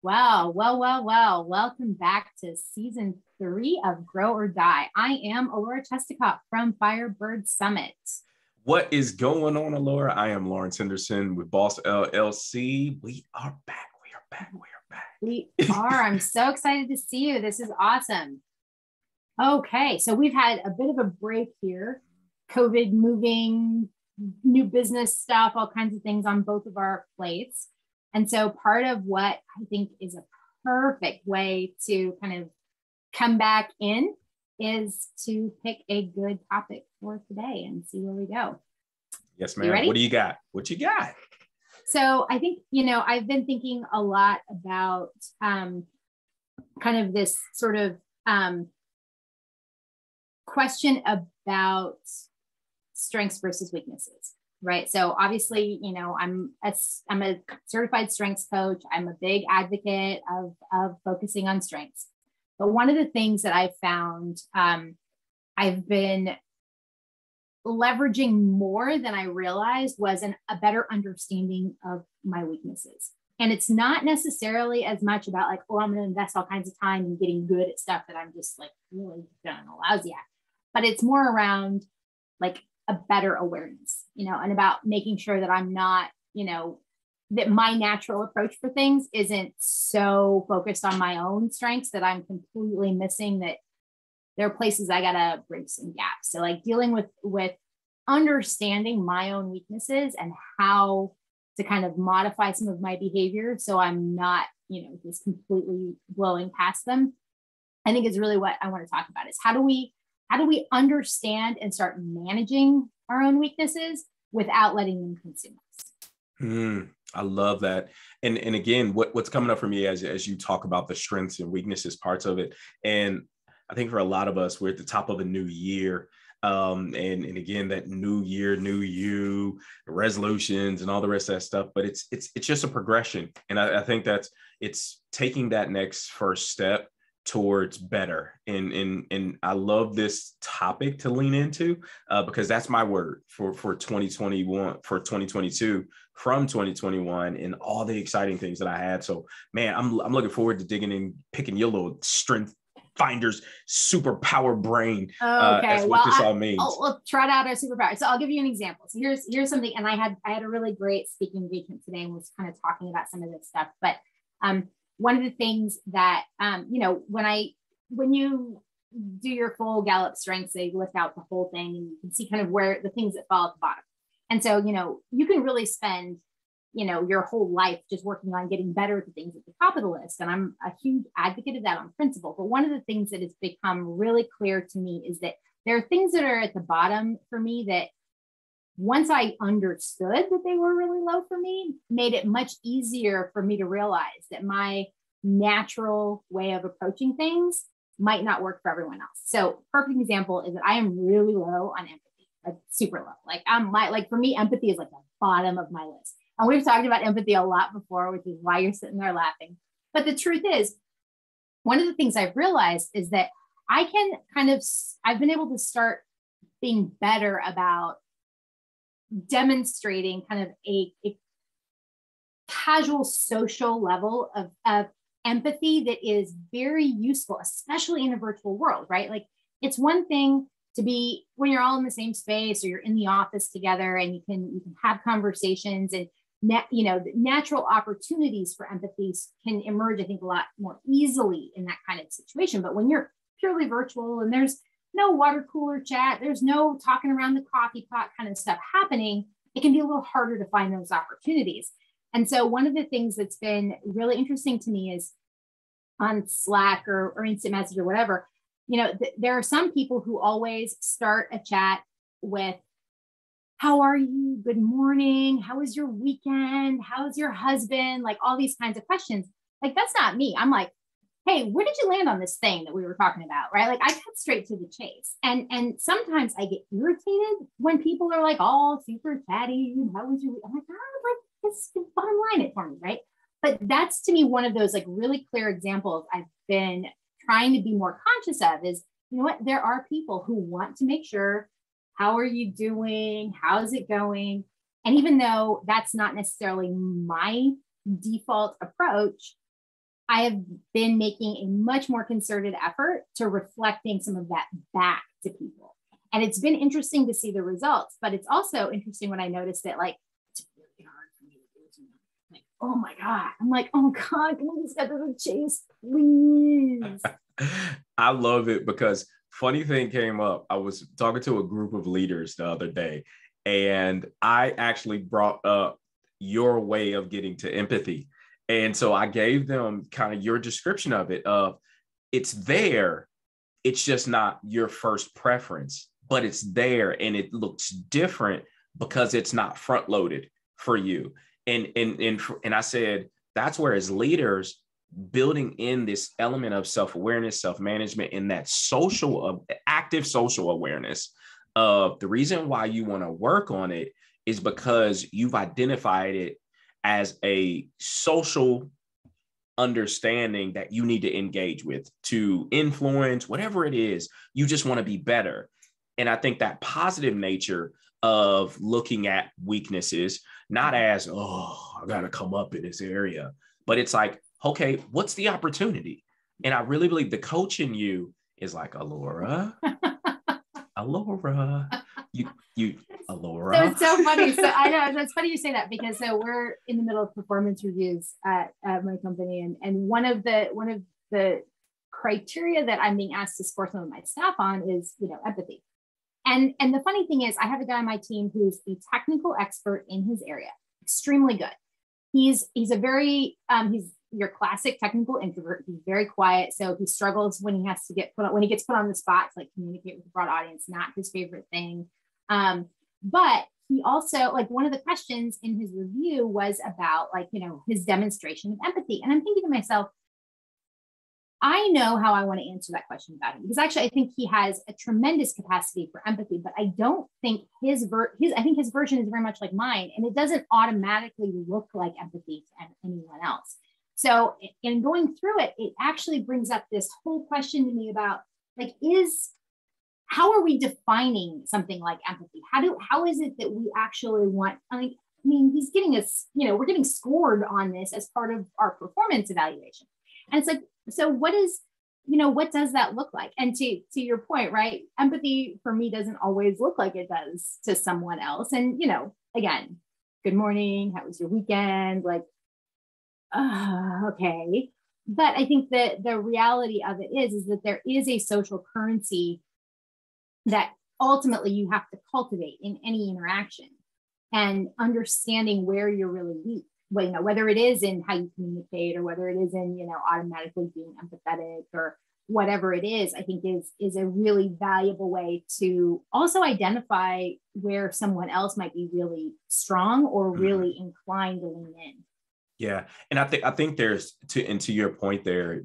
Well. Welcome back to season 3 of Grow or Die. I am Alora Chesticott from Firebird Summit. What is going on, Alora? I am Lawrence Henderson with Boss LLC. We are back. We are back. We are back. We are. I'm so excited to see you. This is awesome. Okay, so we've had a bit of a break here. COVID moving, new business stuff, all kinds of things on both of our plates. And so part of what I think is a perfect way to kind of come back in is to pick a good topic for today and see where we go. Yes, ma'am. What do you got? What you got? So I think, I've been thinking a lot about kind of this sort of question about strengths versus weaknesses. Right. So obviously, I'm a certified strengths coach. I'm a big advocate of focusing on strengths. But one of the things that I've found I've been leveraging more than I realized was a better understanding of my weaknesses. And it's not necessarily as much about like, oh, I'm going to invest all kinds of time in getting good at stuff that I'm just like really done lousy at. But it's more around like a better awareness, and about making sure that I'm not, that my natural approach for things isn't so focused on my own strengths that I'm completely missing that there are places I got to bridge some gaps. So like dealing with understanding my own weaknesses and how to kind of modify some of my behavior. So I'm not, just completely blowing past them. I think is really what I want to talk about is how do we understand and start managing our own weaknesses without letting them consume us? I love that. And again, what's coming up for me as you talk about the strengths and weaknesses parts of it. And I think for a lot of us, we're at the top of a new year. And again, that new year, new you, resolutions and all the rest of that stuff. But it's just a progression. And I think it's taking that next first step towards better. And I love this topic to lean into because that's my word for 2021, for 2022 from 2021 and all the exciting things that I had. So man, I'm looking forward to digging in, picking your little strength finders superpower brain as what this all means. We'll trot out our superpower. So I'll give you an example. So here's something, and I had a really great speaking engagement today and was kind of talking about some of this stuff. But one of the things that, when you do your full Gallup strengths, they lift out the whole thing and you can see kind of where the things that fall at the bottom. And so, you can really spend, your whole life just working on getting better at the things at the top of the list. And I'm a huge advocate of that on principle. But one of the things that has become really clear to me is that there are things that are at the bottom for me that once I understood that they were really low for me, made it much easier for me to realize that my natural way of approaching things might not work for everyone else. So perfect example is that I am really low on empathy, like super low. Like for me, empathy is like the bottom of my list. And we've talked about empathy a lot before, which is why you're sitting there laughing. But the truth is, one of the things I've realized is that I've been able to start being better about demonstrating kind of a casual social level of empathy that is very useful, especially in a virtual world, right? Like it's one thing to be when you're all in the same space or you're in the office together and you can have conversations and the natural opportunities for empathy can emerge, I think, a lot more easily in that kind of situation. But when you're purely virtual and there's no water cooler chat, there's no talking around the coffee pot kind of stuff happening, it can be a little harder to find those opportunities. And so one of the things that's been really interesting to me is on Slack or instant message or whatever, there are some people who always start a chat with, how are you? Good morning. How was your weekend? How's your husband? Like all these kinds of questions. Like, that's not me. I'm like, hey, where did you land on this thing that we were talking about? Right. Like I cut straight to the chase. And sometimes I get irritated when people are like all super chatty. How was your week? I'm like, this is bottom line it for me. Right. But that's to me, one of those like really clear examples I've been trying to be more conscious of is, there are people who want to make sure, how are you doing? How's it going? And even though that's not necessarily my default approach, I have been making a much more concerted effort to reflecting some of that back to people. And it's been interesting to see the results, but it's also interesting when I noticed that, like, it's really hard for me to do. Like, oh my God. I'm like, oh God, can we just get to the chase, please? I love it because funny thing came up. I was talking to a group of leaders the other day, and I actually brought up your way of getting to empathy. And so I gave them kind of your description of it, of it's there. It's just not your first preference, but it's there and it looks different because it's not front loaded for you. And I said, that's where as leaders, building in this element of self-awareness, self-management, and that active social awareness of the reason why you want to work on it is because you've identified it as a social understanding that you need to engage with to influence whatever it is. You just want to be better. And I think that positive nature of looking at weaknesses, not as, oh, I got to come up in this area, but it's like, okay, what's the opportunity? And I really believe the coach in you is like, Alora, Alora. So it's so funny. So I know it's funny you say that, because so we're in the middle of performance reviews at my company, and one of the criteria that I'm being asked to score some of my staff on is, empathy. And the funny thing is, I have a guy on my team who's a technical expert in his area, extremely good. He's a very he's your classic technical introvert. He's very quiet, so he struggles when he has to when he gets put on the spot to like communicate with a broad audience. Not his favorite thing. But he also, like, one of the questions in his review was about, like, his demonstration of empathy. And I'm thinking to myself, I know how I want to answer that question about him, because actually I think he has a tremendous capacity for empathy, but I don't think I think his version is very much like mine, and it doesn't automatically look like empathy to anyone else. So in going through it, it actually brings up this whole question to me about, like, how are we defining something like empathy? How is it that we actually want, I mean, he's getting us, we're getting scored on this as part of our performance evaluation. And it's like, so what does that look like? And to your point, right? Empathy for me doesn't always look like it does to someone else. And, again, good morning. How was your weekend? Like, okay. But I think that the reality of it is that there is a social currency that ultimately you have to cultivate in any interaction, and understanding where you're really weak, whether it is in how you communicate, or whether it is in, automatically being empathetic, or whatever it is, I think is a really valuable way to also identify where someone else might be really strong or really inclined to lean in. Yeah. And I think there's to your point there,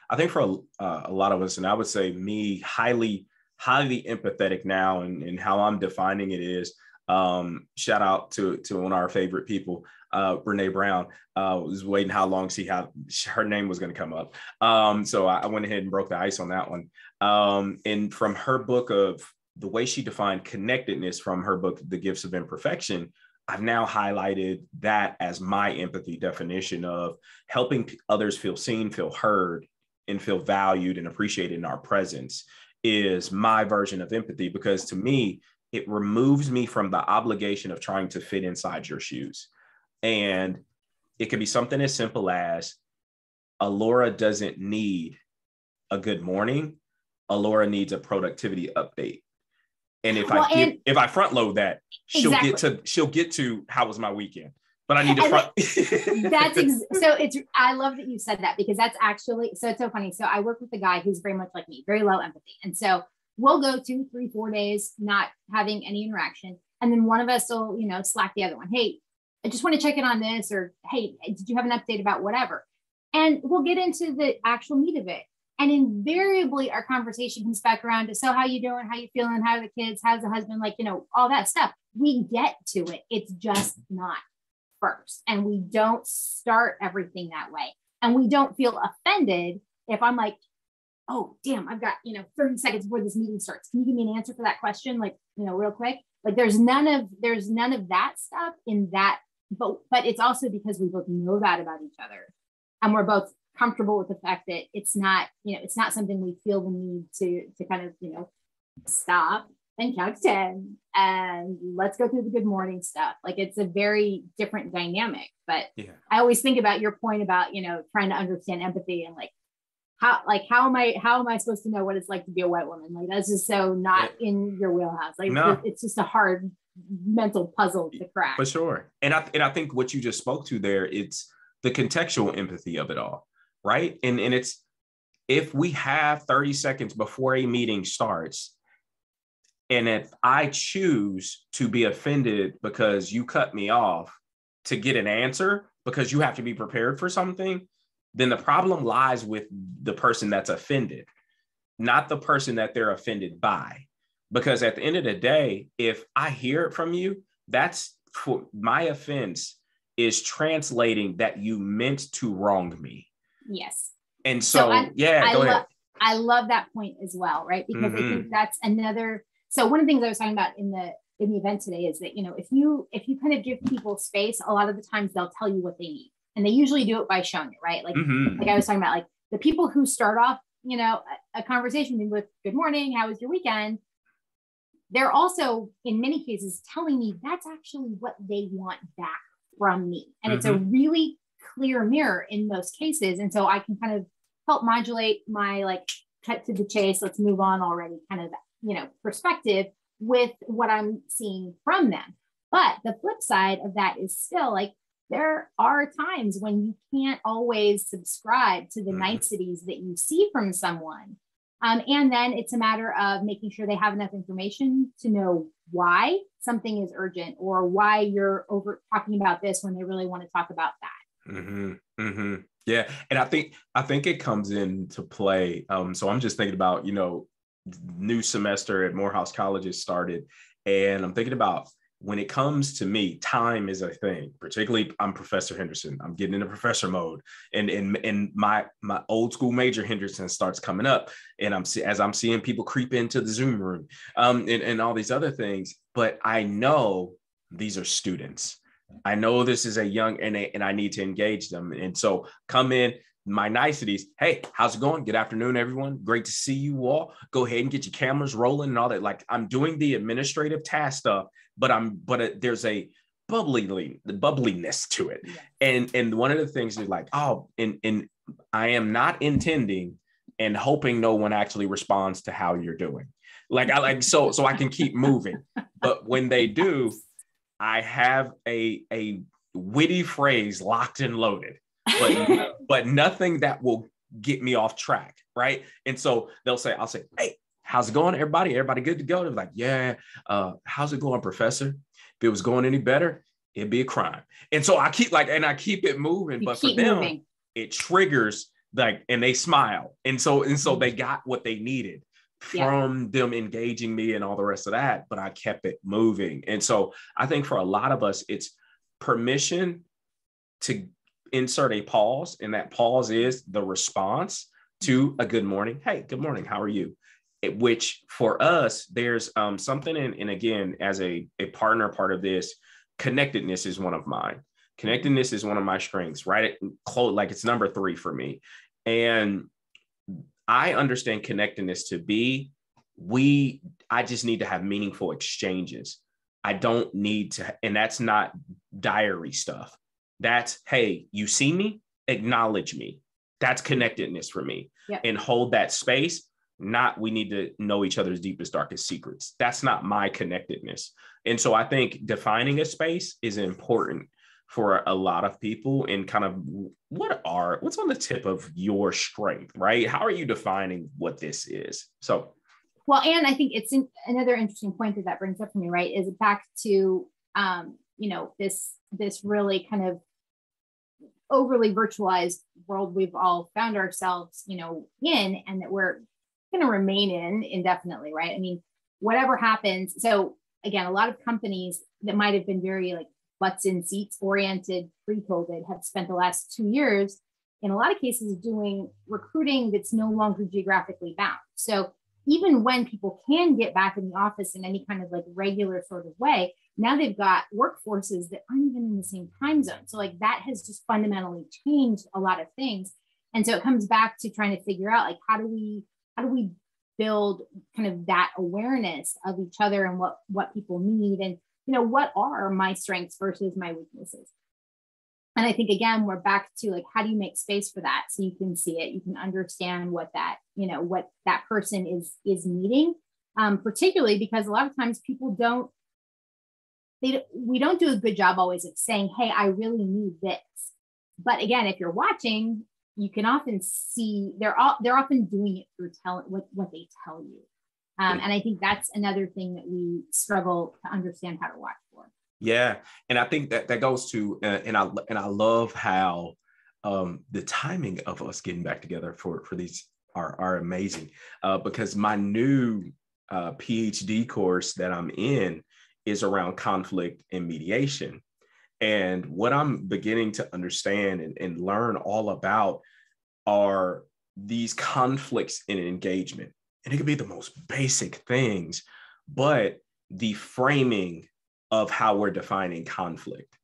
I think for a lot of us, and I would say me, highly empathetic now, and how I'm defining it is, shout out to one of our favorite people, Brene Brown. Was waiting how long her name was going to come up. So I went ahead and broke the ice on that one. And from her book of the way she defined connectedness, from her book, The Gifts of Imperfection, I've now highlighted that as my empathy definition of helping others feel seen, feel heard, and feel valued and appreciated in our presence is my version of empathy, because to me, it removes me from the obligation of trying to fit inside your shoes. And it could be something as simple as Alora doesn't need a good morning. Alora needs a productivity update. And if I front load that, she'll get to how was my weekend. But I need to front. I love that you said that, because that's actually, so it's so funny. So I work with a guy who's very much like me, very low empathy. And so we'll go 2, 3, 4 days not having any interaction. And then one of us will, slack the other one. Hey, I just want to check in on this, or, hey, did you have an update about whatever? And we'll get into the actual meat of it. And invariably our conversation comes back around to, so how you doing? How you feeling? How are the kids? How's the husband? Like, all that stuff. We get to it. It's just not first. And we don't start everything that way. And we don't feel offended if I'm like, oh, damn, I've got, 30 seconds before this meeting starts. Can you give me an answer for that question? Like, real quick. Like there's none of that stuff in that, but it's also because we both know that about each other. And we're both comfortable with the fact that it's not, it's not something we feel the need to kind of, stop and count to 10 and let's go through the good morning stuff. Like it's a very different dynamic, but I always think about your point about, trying to understand empathy and how am I supposed to know what it's like to be a white woman? Like that's just so not in your wheelhouse. Like it's just a hard mental puzzle to crack. For sure. And I think what you just spoke to there, it's the contextual empathy of it all, right? And it's, if we have 30 seconds before a meeting starts, and if I choose to be offended because you cut me off to get an answer because you have to be prepared for something, then the problem lies with the person that's offended, not the person that they're offended by. Because at the end of the day, if I hear it from you, that's for my offense is translating that you meant to wrong me. Yes. And so go ahead. I love that point as well, right? Because I think that's another. So one of the things I was talking about in the event today is that, if you kind of give people space, a lot of the times they'll tell you what they need. And they usually do it by showing it, right? Like I was talking about, like the people who start off, a conversation with good morning, how was your weekend? They're also, in many cases, telling me that's actually what they want back from me. And it's a really clear mirror in most cases. And so I can kind of help modulate my like cut to the chase, let's move on already kind of, perspective with what I'm seeing from them. But the flip side of that is still like, there are times when you can't always subscribe to the niceties that you see from someone. And then it's a matter of making sure they have enough information to know why something is urgent or why you're over talking about this when they really want to talk about that. Yeah. And I think it comes into play. So I'm just thinking about, new semester at Morehouse College has started. And I'm thinking about, when it comes to me, time is a thing. Particularly, I'm Professor Henderson. I'm getting into professor mode, and my old school major Henderson starts coming up, and I'm seeing people creep into the Zoom room, and all these other things. But I know these are students. I know this is a young, and I need to engage them. And so come in. My niceties. Hey, how's it going? Good afternoon, everyone. Great to see you all. Go ahead and get your cameras rolling and all that. Like I'm doing the administrative task stuff, but there's a bubbliness to it. And one of the things is like, and I am not intending and hoping no one actually responds to how you're doing. So I can keep moving. But when they do, I have a witty phrase locked and loaded. But nothing that will get me off track, right? And so I'll say, hey, how's it going, everybody? Everybody good to go? They're like, yeah. How's it going, Professor? If it was going any better, it'd be a crime. And so I keep it moving. But for them, it triggers and they smile. And so they got what they needed from them engaging me and all the rest of that. But I kept it moving. And so I think for a lot of us, it's permission to insert a pause, and that pause is the response to a good morning. Hey, good morning. How are you? Which for us, there's something and again, as a partner part of this, connectedness is one of mine. Connectedness is one of my strengths, right? Like it's number 3 for me. And I understand connectedness to be, I just need to have meaningful exchanges. I don't need to, and that's not diary stuff. That's, hey, you see me, acknowledge me. That's connectedness for me. And hold that space. Not we need to know each other's deepest, darkest secrets. That's not my connectedness. And so I think defining a space is important for a lot of people, and kind of what's on the tip of your strength, right? How are you defining what this is? So, well, and I think it's another interesting point that brings up for me, right? Is back to, this really kind of overly virtualized world we've all found ourselves, in, and that we're going to remain in indefinitely, right? I mean, whatever happens. So again, a lot of companies that might have been very like butts in seats oriented pre-COVID have spent the last 2 years, in a lot of cases, doing recruiting that's no longer geographically bound. So even when people can get back in the office in any kind of like regular sort of way, now they've got workforces that aren't even in the same time zone. So like that has just fundamentally changed a lot of things. And so it comes back to trying to figure out, like, how do we build kind of that awareness of each other and what people need, and, what are my strengths versus my weaknesses. And I think, again, we're back to, like, how do you make space for that so you can see it, you can understand what that, what that person is needing, particularly because a lot of times people we don't do a good job always of saying, hey, I really need this. But again, if you're watching, you can often see they're often doing it through what they tell you. And I think that's another thing that we struggle to understand how to watch for. Yeah. And I think that goes to, and I love how the timing of us getting back together for these are amazing, because my new PhD course that I'm in is around conflict and mediation. And what I'm beginning to understand and learn all about are these conflicts in engagement. And it could be the most basic things, but the framing of how we're defining conflict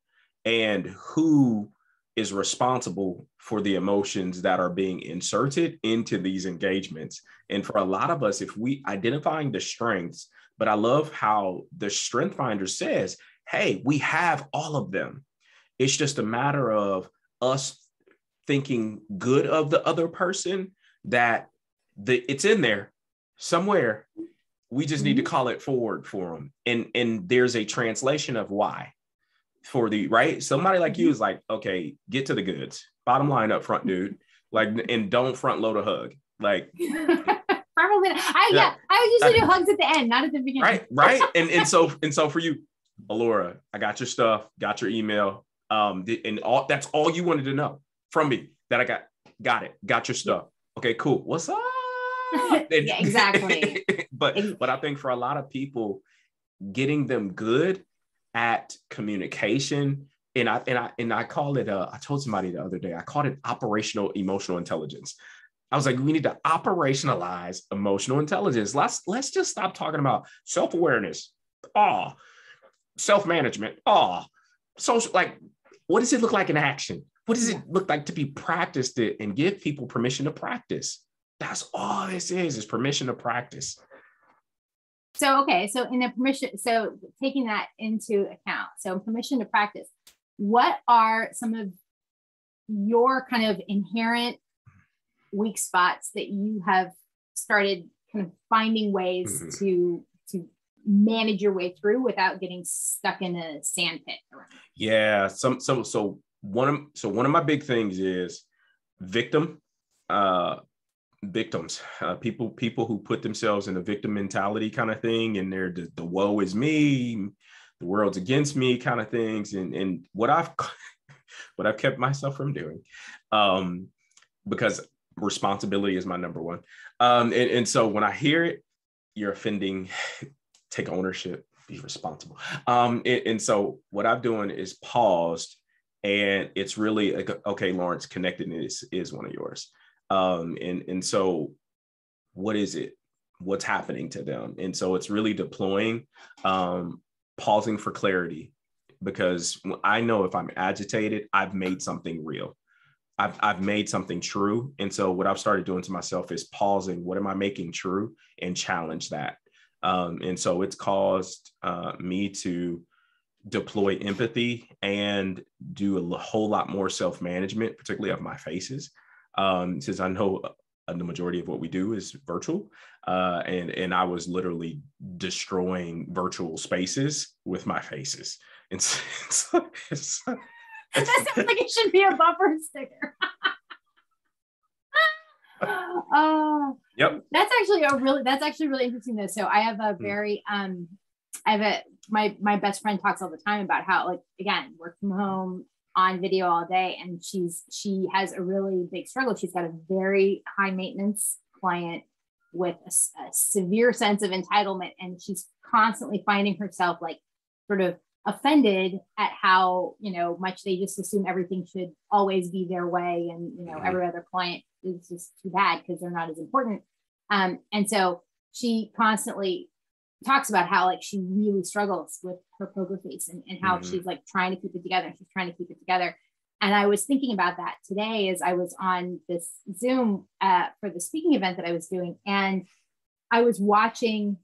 and who is responsible for the emotions that are being inserted into these engagements. And for a lot of us, if we identifying the strengths, but I love how the Strength Finder says, hey, we have all of them. It's just a matter of us thinking good of the other person, that it's in there somewhere. We just need to call it forward for them. And there's a translation of why for the right. Somebody like you is like, okay, get to the goods. Bottom line up front, dude. Like, and don't front load a hug. Like, probably. I would usually do hugs at the end, not at the beginning. Right. And so for you, Alora, I got your stuff, got your email. And all that's all you wanted to know from me, that I got it, got your stuff. Okay, cool. What's up? Yeah, exactly. But I think for a lot of people, getting them good at communication, and I call it I told somebody the other day, I called it operational emotional intelligence. I was like, we need to operationalize emotional intelligence. Let's just stop talking about self-awareness, self-management, social, like, what does it look like in action? What does it look like to be practiced and give people permission to practice? That's all this is permission to practice. So, okay. So so taking that into account, so permission to practice, what are some of your kind of inherent weak spots that you have started kind of finding ways to manage your way through without getting stuck in a sand pit? Yeah. So one of my big things is victims, people who put themselves in a victim mentality kind of thing, and they're the woe is me, the world's against me kind of things, and what I've kept myself from doing, because responsibility is my number one. And so when I hear it, you're offending, take ownership, be responsible. And so what I'm doing is paused, and it's really like, okay, Lawrence, connectedness is one of yours. And so what is it? What's happening to them? And so it's really deploying, pausing for clarity, because I know if I'm agitated, I've made something real. I've made something true. And so what I've started doing to myself is pausing. What am I making true? And challenge that. And so it's caused me to deploy empathy and do a whole lot more self-management, particularly of my faces. Since I know the majority of what we do is virtual, and I was literally destroying virtual spaces with my faces. And so, that sounds like it should be a bumper sticker. Yep. That's actually really interesting though. So I have a very my best friend talks all the time about how, like, again, work from home, on video all day, and she has a really big struggle. She's got a very high maintenance client with a severe sense of entitlement, and she's constantly finding herself like sort of offended at how much they just assume everything should always be their way, and every other client is just too bad because they're not as important. And so she constantly talks about how, like, she really struggles with her poker face, and how she's like trying to keep it together. She's trying to keep it together. And I was thinking about that today as I was on this Zoom for the speaking event that I was doing. And I was watching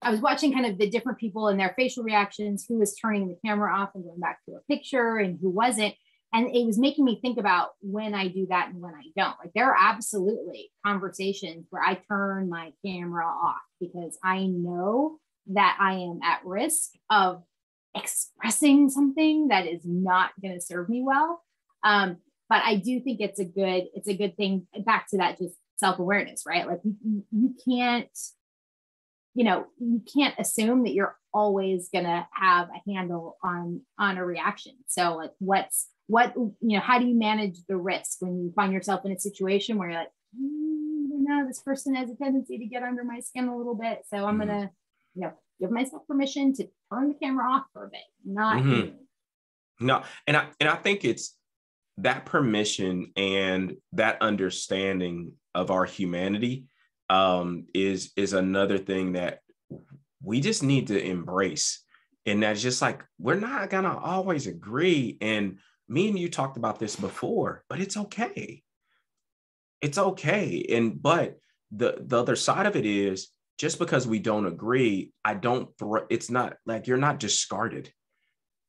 kind of the different people and their facial reactions, who was turning the camera off and going back to a picture and who wasn't. And it was making me think about when I do that and when I don't. Like, there are absolutely conversations where I turn my camera off because I know that I am at risk of expressing something that is not going to serve me well. But I do think it's a good thing, back to that, just self-awareness, right? Like, you can't assume that you're always going to have a handle on a reaction. So like, how do you manage the risk when you find yourself in a situation where you're like, this person has a tendency to get under my skin a little bit. So I'm going to, give myself permission to turn the camera off for a bit. No, and I think it's that permission and that understanding of our humanity is another thing that we just need to embrace. And that's just like, we're not gonna always agree. And me and you talked about this before, but it's okay. It's okay. But the other side of it is, just because we don't agree, it's not like you're not discarded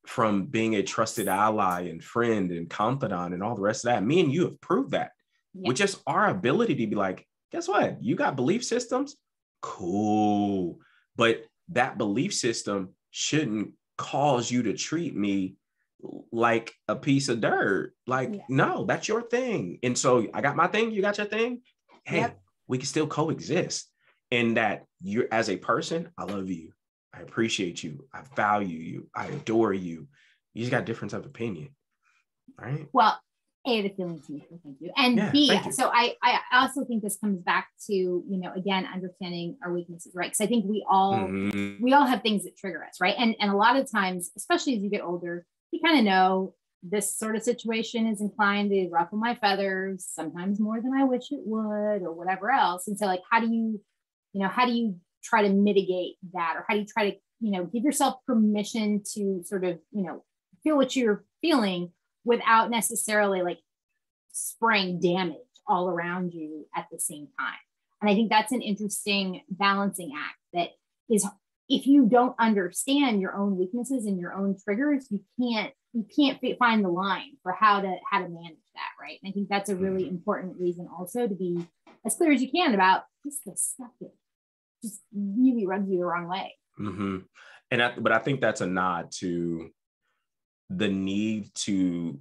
from being a trusted ally and friend and confidant and all the rest of that. Me and you have proved that with just our ability to be like, guess what? You got belief systems? Cool. But that belief system shouldn't cause you to treat me like a piece of dirt. Like, no, that's your thing. And so I got my thing, you got your thing. Hey, we can still coexist. And that you're, as a person, I love you. I appreciate you. I value you. I adore you. You just got a different type of opinion. Right. Well, A, the feelings mutual, thank you. And B, so I also think this comes back to, again, understanding our weaknesses, right? Because I think we all have things that trigger us, right? And a lot of times, especially as you get older, you kind of know this sort of situation is inclined to ruffle my feathers, sometimes more than I wish it would, or whatever else. And so, like, how do you try to mitigate that? Or how do you try to, give yourself permission to sort of, feel what you're feeling without necessarily like spraying damage all around you at the same time? And I think that's an interesting balancing act that is, if you don't understand your own weaknesses and your own triggers, you can't find the line for how to manage that, right? And I think that's a really important reason also to be as clear as you can about just the stuff that just really rubs you the wrong way. But I think that's a nod to the need to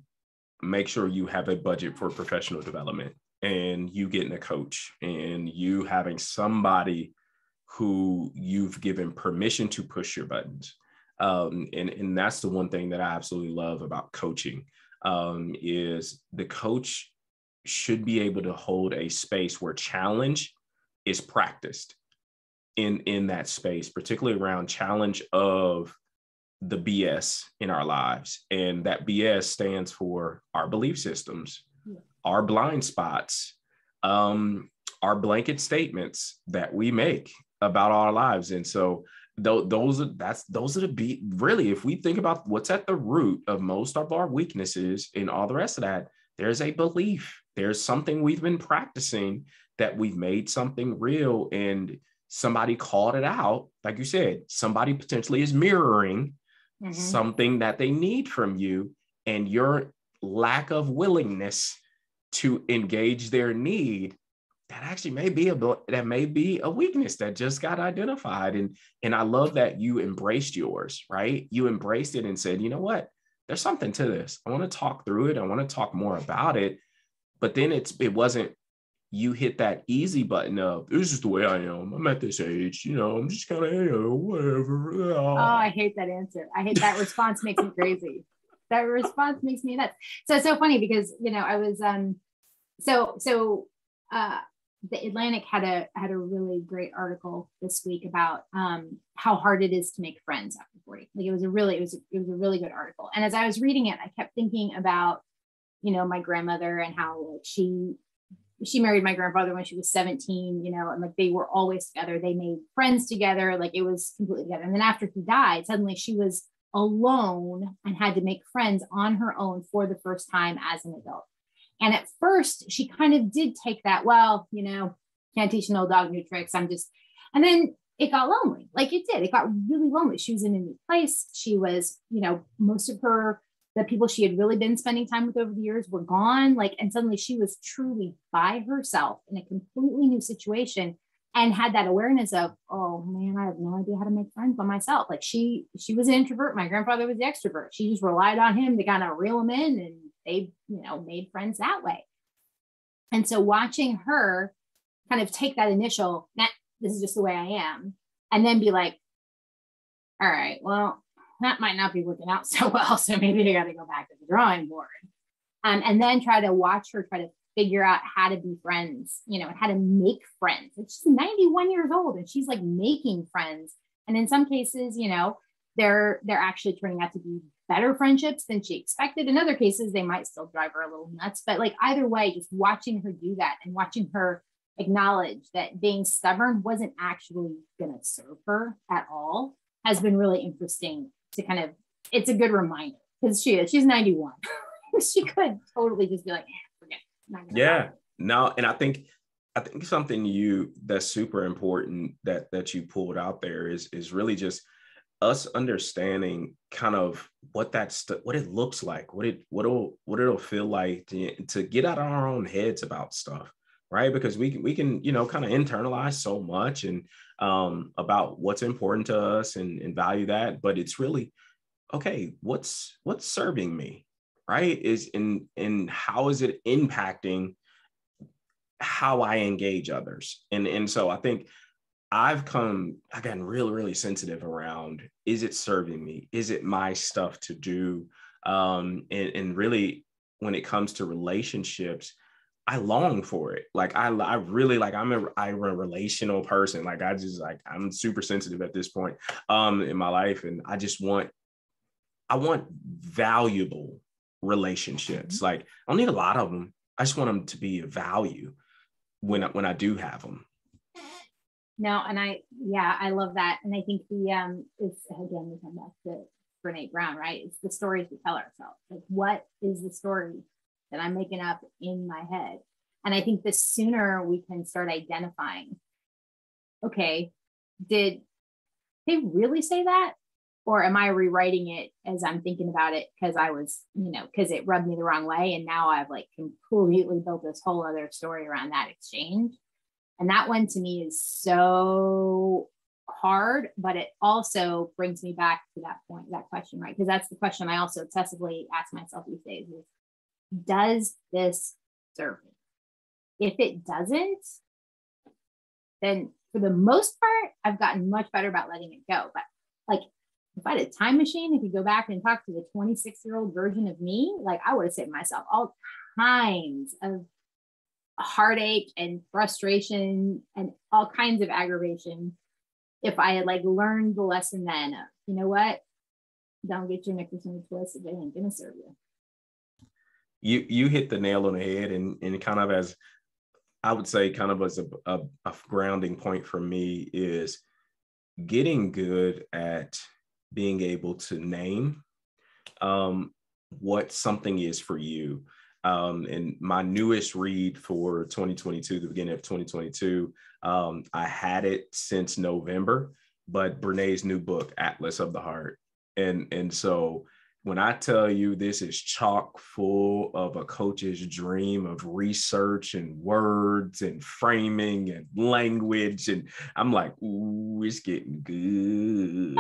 make sure you have a budget for professional development, and you getting a coach, and you having somebody who you've given permission to push your buttons. And that's the one thing that I absolutely love about coaching, is the coach should be able to hold a space where challenge is practiced in that space, particularly around challenge of the BS in our lives. And that BS stands for our belief systems, our blind spots, our blanket statements that we make about our lives. And so those are really, if we think about what's at the root of most of our weaknesses and all the rest of that, there's a belief, there's something we've been practicing that we've made something real, and somebody called it out. Like you said, somebody potentially is mirroring something that they need from you, and your lack of willingness to engage their need, that actually may be a weakness that just got identified. And I love that you embraced yours, right? You embraced it and said, you know what, there's something to this. I want to talk through it. I want to talk more about it. But then it wasn't, you hit that easy button of, this is the way I am. I'm at this age, I'm just kind of, whatever. Oh, I hate that answer. I hate that response. Makes me crazy. That response makes me nuts. So it's so funny because, I was, the Atlantic had a really great article this week about how hard it is to make friends after 40. Like, it was a really good article. And as I was reading it, I kept thinking about, my grandmother and how she married my grandfather when she was 17, and like they were always together. They made friends together. Like, it was completely together. And then after he died, suddenly she was alone and had to make friends on her own for the first time as an adult. And at first she kind of did take that, well, can't teach an old dog new tricks. And then it got lonely. Like it did. It got really lonely. She was in a new place. She was, most of the people she had really been spending time with over the years were gone. And suddenly she was truly by herself in a completely new situation and had that awareness of, oh man, I have no idea how to make friends by myself. Like she was an introvert. My grandfather was the extrovert. She just relied on him to kind of reel him in, and they, made friends that way. And so watching her kind of take that initial, this is just the way I am, and then be like, all right, well, that might not be working out so well. So maybe I got to go back to the drawing board. And then try to watch her try to figure out how to be friends, and how to make friends. And she's 91 years old and she's like making friends. And in some cases, they're actually turning out to be better friendships than she expected. In other cases, they might still drive her a little nuts, but either way, just watching her do that and watching her acknowledge that being stubborn wasn't actually going to serve her at all has been really interesting to kind of, it's a good reminder because she's 91. She could totally just be like, forget it. Yeah, no. And I think something that's super important that you pulled out there is really just us understanding kind of what it looks like, what it'll feel like to get out of our own heads about stuff, right? Because we can kind of internalize so much and about what's important to us and value that, but it's really okay. What's serving me, right? Is in how is it impacting how I engage others, and so I think I've gotten really, really sensitive around, is it serving me? Is it my stuff to do? And really, when it comes to relationships, I long for it. I really I'm a relational person. I'm super sensitive at this point in my life. And I want valuable relationships. I don't need a lot of them. I just want them to be of value when I do have them. No, and I love that. And I think it's again, we come back to Brene Brown, right? It's the stories we tell ourselves. What is the story that I'm making up in my head? And I think the sooner we can start identifying, okay, did they really say that? Or am I rewriting it as I'm thinking about it because I was, because it rubbed me the wrong way. And now I've completely built this whole other story around that exchange. And that one to me is so hard, but it also brings me back to that point, that question, right? Because that's the question I also obsessively ask myself these days is, does this serve me? If it doesn't, then for the most part, I've gotten much better about letting it go. But if I had a time machine, if you go back and talk to the 26-year-old version of me, I would have saved myself all kinds of heartache and frustration and all kinds of aggravation if I had learned the lesson then of, you know what, don't get your knickers in a twist, it ain't gonna serve you. You hit the nail on the head, and kind of as I would say, kind of as a grounding point for me is getting good at being able to name what something is for you. And my newest read for 2022, the beginning of 2022, I had it since November, but Brené's new book, Atlas of the Heart. And so when I tell you this is chock full of a coach's dream of research and words and framing and language, and I'm like, ooh, it's getting good.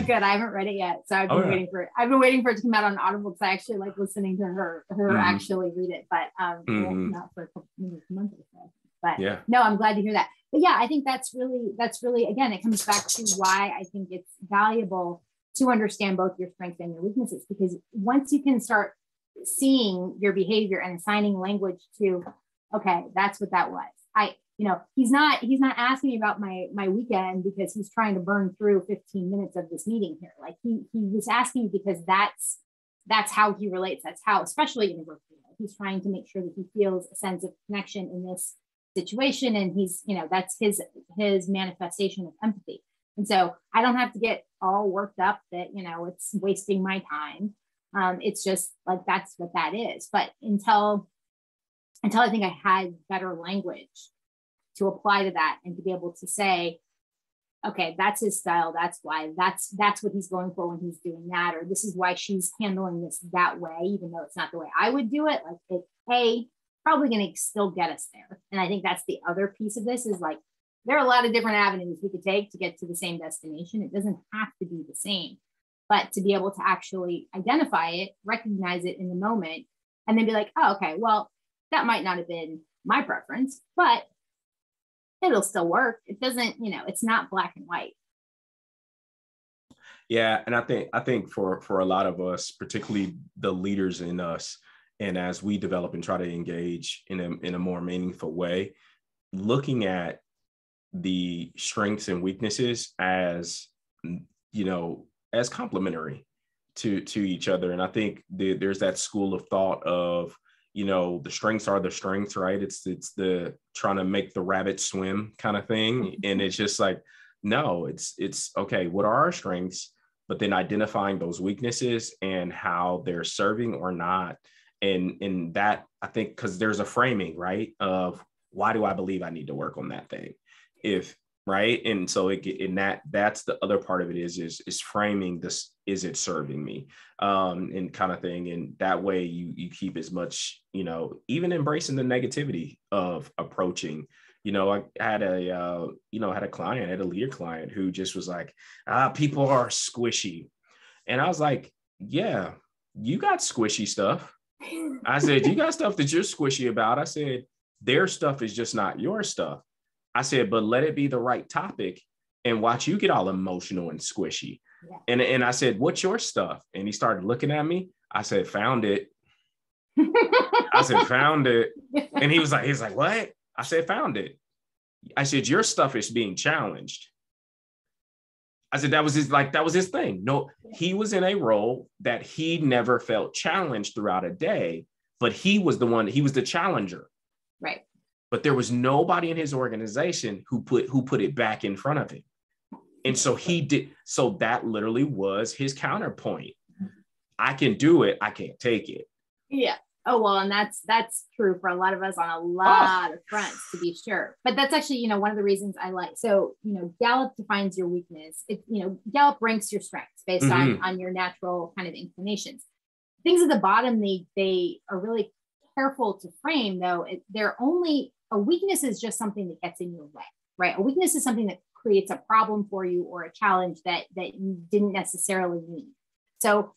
Good. I haven't read it yet, so I've been waiting for it. I've been waiting for it to come out on Audible because I actually like listening to her actually read it, but not for a couple months or so. But yeah, no, I'm glad to hear that. But yeah, I think that's really again, it comes back to why I think it's valuable to understand both your strengths and your weaknesses, because once you can start seeing your behavior and assigning language to, okay, that's what that was. He's not asking me about my weekend because he's trying to burn through 15 minutes of this meeting here. He was asking me because that's how he relates. That's how, especially in a virtual life, he's trying to make sure that he feels a sense of connection in this situation. And he's, that's his manifestation of empathy. And so I don't have to get all worked up that, it's wasting my time. It's just like, that's what that is. But until I think I had better language to apply to that and to be able to say, okay, that's his style. That's why that's what he's going for when he's doing that, or this is why she's handling this that way, even though it's not the way I would do it. Like, probably going to still get us there. And I think that's the other piece of this is like, there are a lot of different avenues we could take to get to the same destination. It doesn't have to be the same, but to be able to actually identify it, recognize it in the moment, and then be like, oh, okay, well, that might not have been my preference, but it'll still work. It doesn't, it's not black and white. Yeah. And I think for a lot of us, particularly the leaders in us, and as we develop and try to engage in a more meaningful way, looking at the strengths and weaknesses as, as complementary to each other. And I think there's that school of thought of, the strengths are the strengths, right? It's the trying to make the rabbit swim kind of thing. And it's just like, no, it's okay, what are our strengths? But then identifying those weaknesses and how they're serving or not. And that, I think, because there's a framing, right, of why do I believe I need to work on that thing? Right. And so that's the other part of it is framing this, is it serving me? And kind of thing. And that way you keep as much, even embracing the negativity of approaching. I had a leader client who just was like, people are squishy. And I was like, yeah, you got squishy stuff. I said, you got stuff that you're squishy about. I said, their stuff is just not your stuff. I said, but let it be the right topic and watch you get all emotional and squishy. Yeah. And I said, what's your stuff? And he started looking at me. I said, found it. I said, found it. And he's like, what? I said, found it. I said, your stuff is being challenged. I said, that was his thing. No, he was in a role that he never felt challenged throughout a day, but he was the challenger. Right. But there was nobody in his organization who put it back in front of him. And so he did. So that literally was his counterpoint. I can do it. I can't take it. Yeah. Oh, well, and that's true for a lot of us on a lot of fronts, to be sure. But that's actually, one of the reasons I like. So, Gallup defines your weakness. Gallup ranks your strengths based on your natural kind of inclinations. Things at the bottom, they are really careful to frame, though. A weakness is just something that gets in your way, right? A weakness is something that creates a problem for you or a challenge that you didn't necessarily need. So,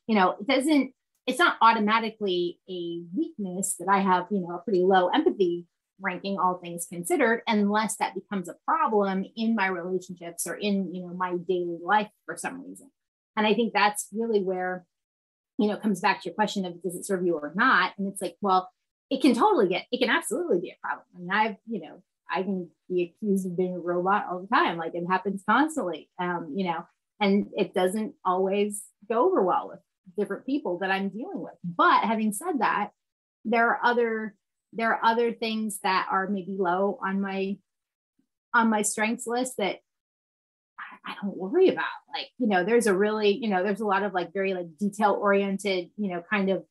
it's not automatically a weakness that I have, a pretty low empathy ranking, all things considered, unless that becomes a problem in my relationships or in, my daily life for some reason. And I think that's really where, it comes back to your question of, does it serve you or not? And it's like, well, it can absolutely be a problem. I mean, I can be accused of being a robot all the time. Like, it happens constantly, and it doesn't always go over well with different people that I'm dealing with. But having said that, there are other things that are maybe low on my strengths list that I don't worry about. Like, there's a really, there's a lot of like very like detail oriented, kind of,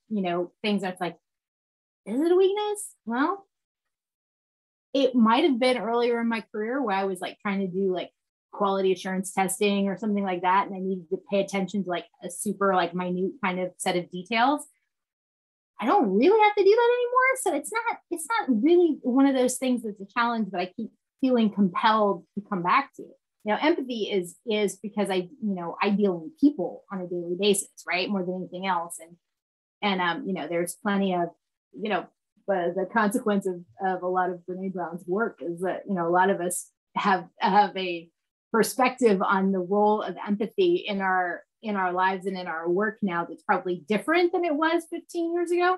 things that's like, is it a weakness? Well, it might have been earlier in my career where I was like trying to do like quality assurance testing or something like that. And I needed to pay attention to like a super like minute kind of set of details. I don't really have to do that anymore. So it's not really one of those things that's a challenge, but I keep feeling compelled to come back to. Empathy is because I deal with people on a daily basis, right? More than anything else. And there's plenty of, the consequence of a lot of Brene Brown's work is that, a lot of us have a perspective on the role of empathy in our lives and in our work now that's probably different than it was 15 years ago.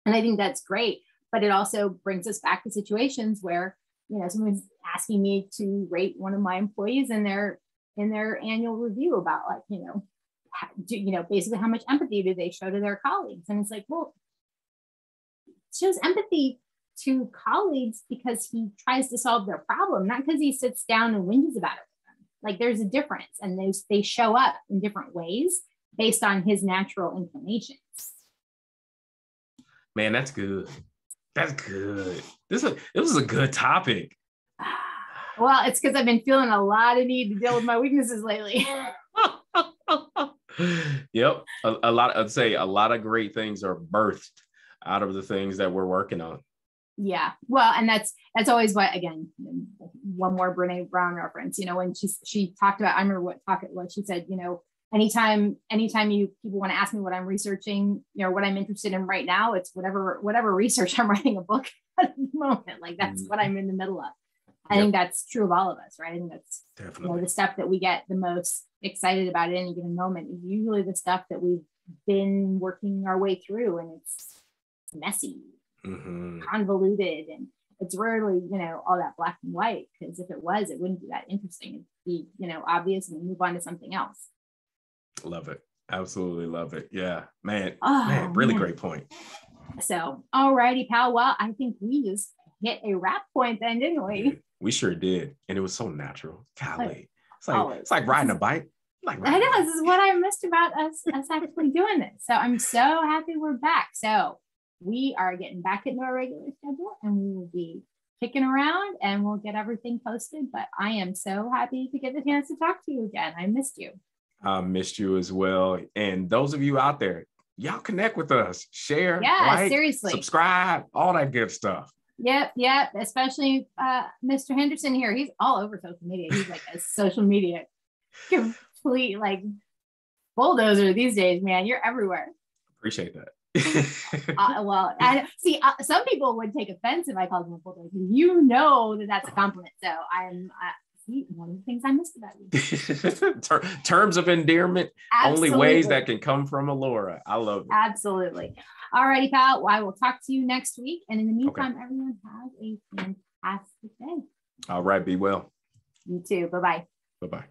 And I think that's great, but it also brings us back to situations where, someone's asking me to rate one of my employees in their annual review about like, basically how much empathy do they show to their colleagues? And it's like, well, it shows empathy to colleagues because he tries to solve their problem, not because he sits down and whinges about it with them, Like there's a difference, and they show up in different ways based on his natural inclinations. Man, that's good. That's good. It was a good topic. Well, it's because I've been feeling a lot of need to deal with my weaknesses lately. Yep. A lot, I'd say a lot of great things are birthed out of the things that we're working on. Yeah. Well, and that's always what, again, one more Brene Brown reference, you know, when she talked about, I remember what she said, you know, anytime people want to ask me what I'm researching, you know, what I'm interested in right now, it's whatever research I'm writing a book at the moment. Like that's what I'm in the middle of. I think that's true of all of us, right? I think that's definitely, you know, the stuff that we get the most excited about at any given moment is usually the stuff that we've been working our way through, and it's messy, convoluted, and it's rarely, you know, all that black and white, because if it was, it wouldn't be that interesting. It'd be, you know, obvious, and move on to something else. Love it. Absolutely love it. Yeah, man, really great point. So, all righty, pal. Well, I think we just hit a wrap point then, didn't we? Yeah, we sure did. And it was so natural. Golly. It's like riding a bike. I know, this is what I missed about us actually doing this. So I'm so happy we're back. So we are getting back into our regular schedule, and we will be kicking around, and we'll get everything posted. But I am so happy to get the chance to talk to you again. I missed you. I missed you as well. And those of you out there, y'all connect with us, share, like, seriously, subscribe, all that good stuff. Yep. Especially Mr. Henderson here. He's all over social media. He's like a social media complete like bulldozer these days, man. You're everywhere. Appreciate that. Well, I see. Some people would take offense if I called him a bulldozer. You know that's a compliment. So I'm. One of the things I missed about you. Terms of endearment, absolutely. Only ways that can come from Alora. I love it. Absolutely. All righty, pal. Well, I will talk to you next week. And in the meantime, everyone have a fantastic day. All right. Be well. You too. Bye-bye. Bye-bye.